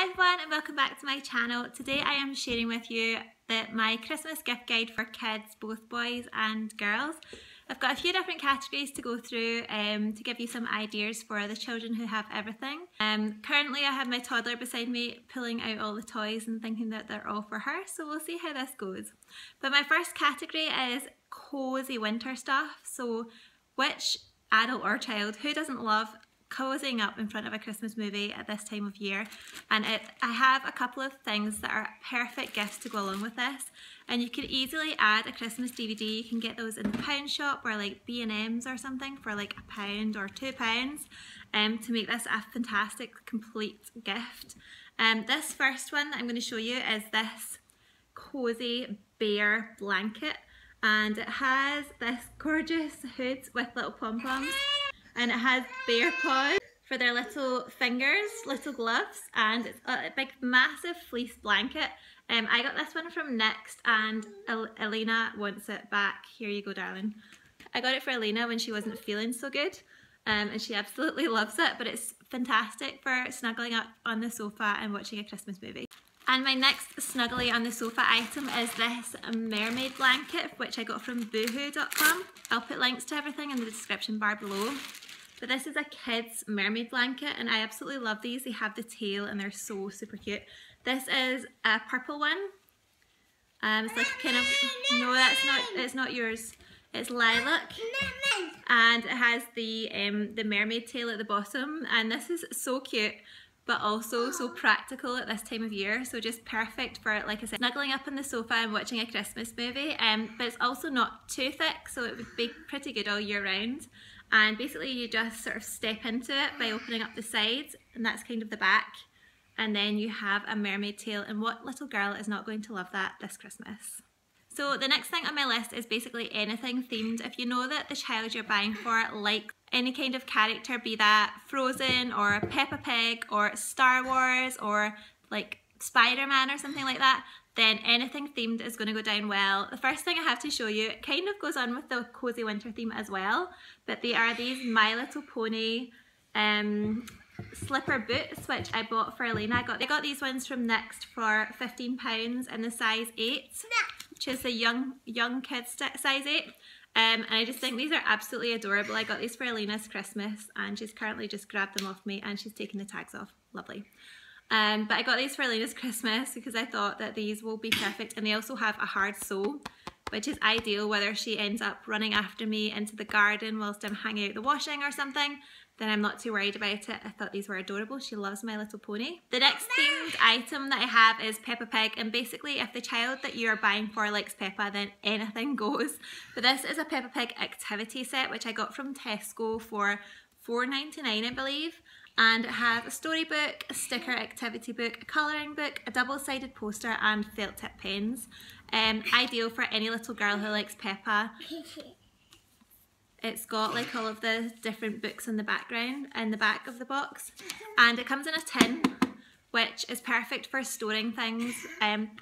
Hi everyone and welcome back to my channel. Today I am sharing with you my Christmas gift guide for kids, both boys and girls. I've got a few different categories to go through to give you some ideas for the children who have everything. Currently I have my toddler beside me pulling out all the toys and thinking that they're all for her, so we'll see how this goes. But my first category is cozy winter stuff. So which adult or child, who doesn't love cozying up in front of a Christmas movie at this time of year? And I have a couple of things that are perfect gifts to go along with this, and you could easily add a Christmas DVD. You can get those in the pound shop or like B&M's or something for like £1 or £2 to make this a fantastic complete gift. This first one that I'm going to show you is this cozy bear blanket, and it has this gorgeous hood with little pom-poms. And it has bear paws for their little fingers, little gloves, and it's a big massive fleece blanket. I got this one from Next, and Elena wants it back. Here you go, darling. I got it for Elena when she wasn't feeling so good, and she absolutely loves it, but it's fantastic for snuggling up on the sofa and watching a Christmas movie. And my next snuggly on the sofa item is this mermaid blanket, which I got from boohoo.com. I'll put links to everything in the description bar below. But this is a kid's mermaid blanket, and I absolutely love these. They have the tail and they're so super cute. This is a purple one. It's like kind of, no, it's not yours. It's lilac, and it has the mermaid tail at the bottom, and this is so cute, but also so practical at this time of year. So just perfect for, like I said, snuggling up on the sofa and watching a Christmas movie. But it's also not too thick, so it would be pretty good all year round. And basically you just sort of step into it by opening up the sides, and that's kind of the back. And then you have a mermaid tail, and what little girl is not going to love that this Christmas? So the next thing on my list is basically anything themed. If you know that the child you're buying for likes any kind of character, be that Frozen or Peppa Pig or Star Wars or like Spider-Man or something like that, then anything themed is going to go down well. The first thing I have to show you kind of goes on with the cozy winter theme as well, but they are these My Little Pony slipper boots, which I bought for Elena. I got these ones from Next for £15 in the size 8, which is the young kids size 8. And I just think these are absolutely adorable. I got these for Elena's Christmas, and she's currently just grabbed them off me and she's taken the tags off. Lovely. But I got these for Elena's Christmas because I thought that these will be perfect, and they also have a hard sole, which is ideal whether she ends up running after me into the garden whilst I'm hanging out the washing or something. Then I'm not too worried about it. I thought these were adorable. She loves My Little Pony. The next themed item that I have is Peppa Pig, and basically if the child that you're buying for likes Peppa, then anything goes. But this is a Peppa Pig activity set, which I got from Tesco for £4.99 I believe. And it has a storybook, a sticker activity book, a colouring book, a double-sided poster and felt tip pens. Ideal for any little girl who likes Peppa. It's got like all of the different books in the background in the back of the box, and it comes in a tin, which is perfect for storing things,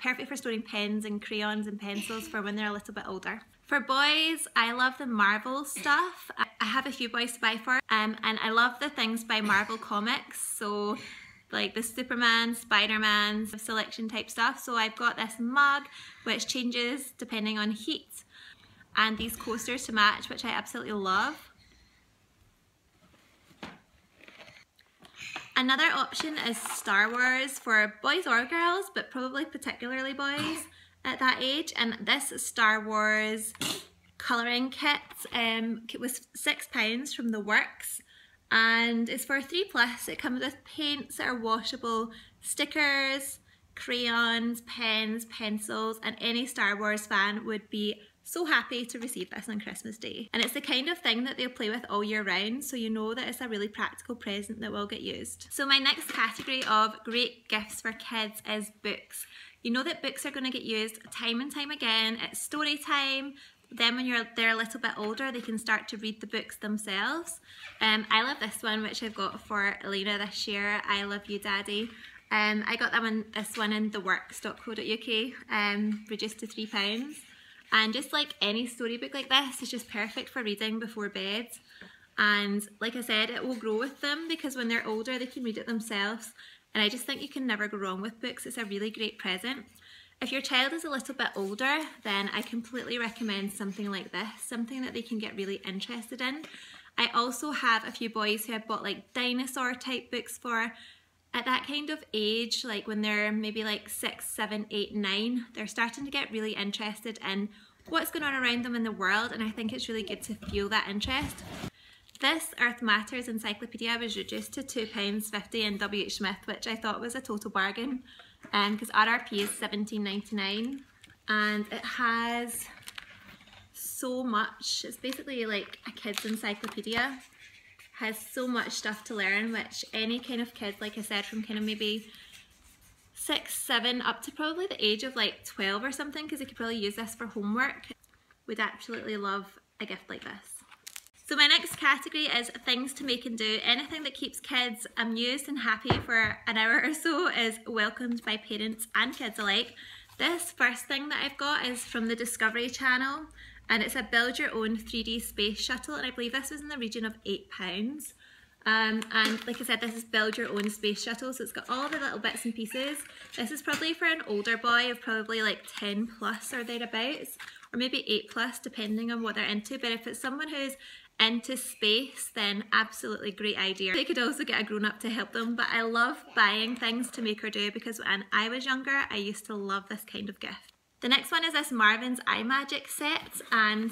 perfect for storing pens and crayons and pencils for when they're a little bit older. For boys, I love the Marvel stuff. I have a few boys to buy for, and I love the things by Marvel Comics, so like the Superman, Spider-Man selection type stuff. So I've got this mug which changes depending on heat, and these coasters to match, which I absolutely love. Another option is Star Wars for boys or girls, but probably particularly boys at that age. And this Star Wars colouring kit was £6 from The Works, and it's for 3+. It comes with paints that are washable, stickers, crayons, pens, pencils, and any Star Wars fan would be so happy to receive this on Christmas Day. And it's the kind of thing that they'll play with all year round, so you know that it's a really practical present that will get used. So my next category of great gifts for kids is books. You know that books are going to get used time and time again. It's story time. Then when they're a little bit older, they can start to read the books themselves. I love this one, which I've got for Elena this year. I Love You Daddy. I got this one in theworks.co.uk, reduced to £3. And just like any storybook like this, it's just perfect for reading before bed. And like I said, it will grow with them because when they're older, they can read it themselves. and I just think you can never go wrong with books. It's a really great present. If your child is a little bit older, then I completely recommend something like this, something that they can get really interested in. I also have a few boys who I've bought like dinosaur type books for. At that kind of age, like when they're maybe like 6, 7, 8, 9, they're starting to get really interested in what's going on around them in the world, and I think it's really good to fuel that interest. This Earth Matters Encyclopedia was reduced to £2.50 in WH Smith, which I thought was a total bargain, because RRP is £17.99, and it has so much. It's basically like a kid's encyclopedia. Has so much stuff to learn, which any kind of kid, like I said, from kind of maybe 6, 7 up to probably the age of like 12 or something, because they could probably use this for homework, would absolutely love a gift like this. So my next category is things to make and do. Anything that keeps kids amused and happy for an hour or so is welcomed by parents and kids alike. This first thing that I've got is from the Discovery Channel, and it's a build your own 3D space shuttle, and I believe this was in the region of £8. And like I said, this is build your own space shuttle, so it's got all the little bits and pieces. This is probably for an older boy of probably like 10 plus or thereabouts, or maybe 8 plus depending on what they're into. But if it's someone who's into space, then absolutely great idea. They could also get a grown-up to help them, but I love buying things to make or do, because when I was younger I used to love this kind of gift. The next one is this Marvin's iMagic set, and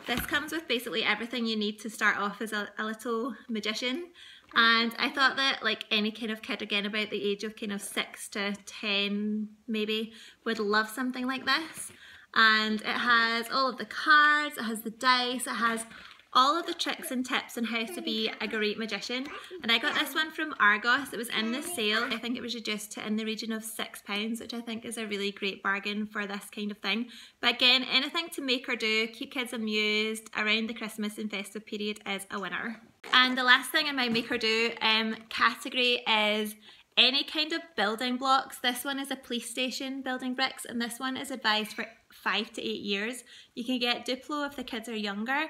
this comes with basically everything you need to start off as a little magician. And I thought that like any kind of kid, again about the age of kind of 6 to 10 maybe, would love something like this. And it has all of the cards, it has the dice, it has all of the tricks and tips on how to be a great magician. And I got this one from Argos. It was in the sale. I think it was reduced to in the region of £6, which I think is a really great bargain for this kind of thing. But again, anything to make or do, keep kids amused around the Christmas and festive period is a winner. And the last thing in my make or do category is any kind of building blocks. This one is a police station building bricks, and this one is advised for 5 to 8 years. You can get Duplo if the kids are younger,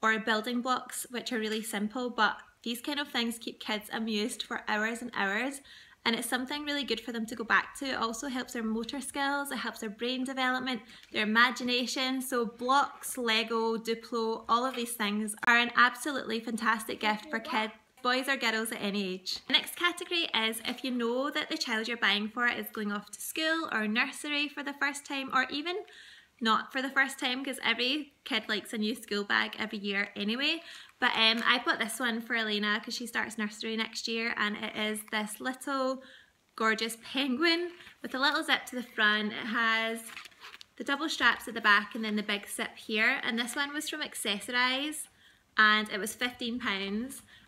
or building blocks, which are really simple, but these kind of things keep kids amused for hours and hours, and it's something really good for them to go back to. It also helps their motor skills, it helps their brain development, their imagination. So blocks, Lego, Duplo, all of these things are an absolutely fantastic gift for kids, boys or girls at any age. The next category is if you know that the child you're buying for is going off to school or nursery for the first time, or even not for the first time, because every kid likes a new school bag every year anyway. But I bought this one for Elena because she starts nursery next year, and it is this little gorgeous penguin with a little zip to the front. It has the double straps at the back and then the big zip here, and this one was from Accessorize and it was £15,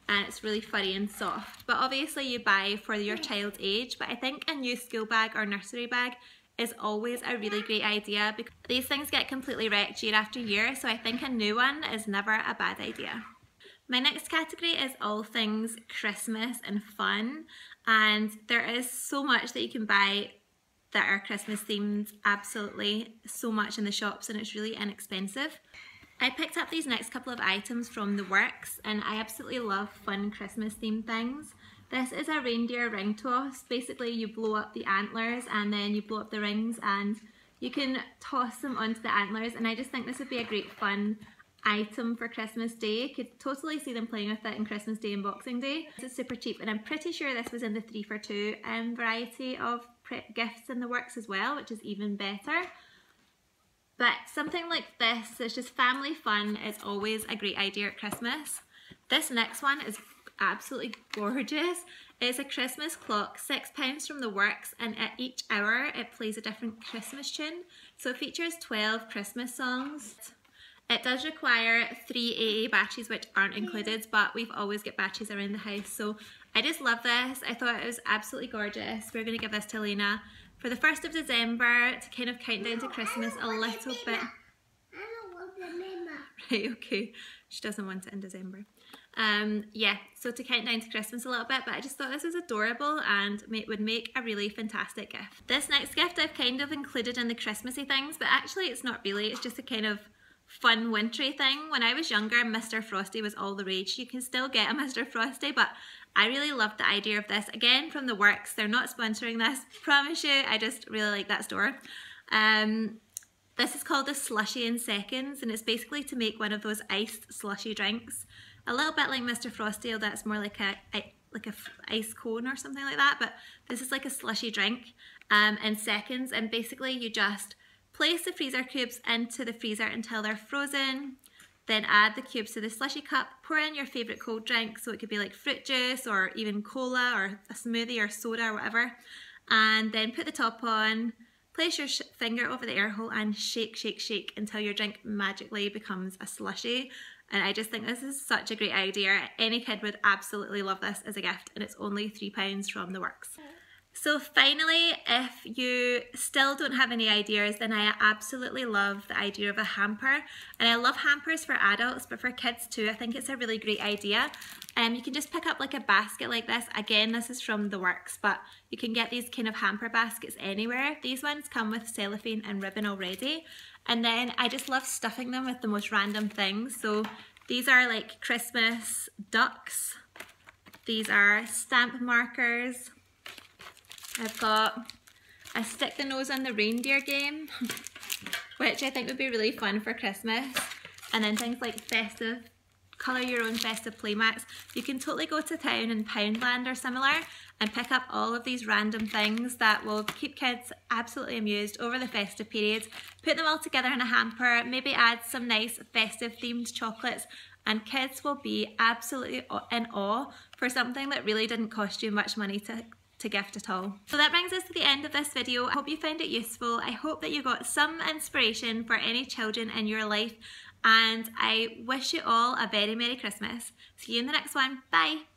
and it's really furry and soft. But obviously you buy for your child's age, but I think a new school bag or nursery bag is always a really great idea, because these things get completely wrecked year after year, so I think a new one is never a bad idea. My next category is all things Christmas and fun, and there is so much that you can buy that are Christmas themed, absolutely so much in the shops, and it's really inexpensive. I picked up these next couple of items from The Works, and I absolutely love fun Christmas themed things. This is a reindeer ring toss. Basically you blow up the antlers and then you blow up the rings and you can toss them onto the antlers, and I just think this would be a great fun item for Christmas Day. You could totally see them playing with it on Christmas Day and Boxing Day. It's super cheap, and I'm pretty sure this was in the 3 for 2 variety of gifts in The Works as well, which is even better. But something like this that's just family fun is always a great idea at Christmas. This next one is absolutely gorgeous. It's a Christmas clock, £6 from The Works, and at each hour it plays a different Christmas tune. So it features 12 Christmas songs. It does require 3 AA batteries, which aren't included, but we've always got batteries around the house, so I just love this. I thought it was absolutely gorgeous. We're going to give this to Elena for the 1st of December to kind of count down to Christmas a little bit. Right, okay. She doesn't want it in December. Yeah, so to count down to Christmas a little bit, but I just thought this was adorable and would make a really fantastic gift. This next gift I've kind of included in the Christmassy things, but actually it's not really, it's just a kind of fun wintry thing. When I was younger, Mr. Frosty was all the rage. You can still get a Mr. Frosty, but I really loved the idea of this. Again, from the works, they're not sponsoring this, promise you, I just really like that store. This is called the Slushie in Seconds, and it's basically to make one of those iced slushy drinks. A little bit like Mr. Frosty, although that's more like a ice cone or something like that, but this is like a slushy drink in seconds, and basically you just place the freezer cubes into the freezer until they're frozen, then add the cubes to the Slushie Cup, pour in your favourite cold drink, so it could be like fruit juice or even cola or a smoothie or soda or whatever, and then put the top on, place your finger over the air hole and shake, shake, shake until your drink magically becomes a slushie. And I just think this is such a great idea. Any kid would absolutely love this as a gift, and it's only £3 from the works. So finally, if you still don't have any ideas, then I absolutely love the idea of a hamper. And I love hampers for adults, but for kids too, I think it's a really great idea. You can just pick up like a basket like this. Again, this is from the works, but you can get these kind of hamper baskets anywhere. These ones come with cellophane and ribbon already. And then I just love stuffing them with the most random things. So these are like Christmas ducks. These are stamp markers. I've got a stick the nose on the reindeer game, which I think would be really fun for Christmas. And then things like festive, colour your own festive playmats. You can totally go to town in Poundland or similar and pick up all of these random things that will keep kids absolutely amused over the festive periods. Put them all together in a hamper, maybe add some nice festive themed chocolates, and kids will be absolutely in awe for something that really didn't cost you much money to gift at all. So that brings us to the end of this video. I hope you found it useful. I hope that you got some inspiration for any children in your life, and I wish you all a very Merry Christmas. See you in the next one. Bye.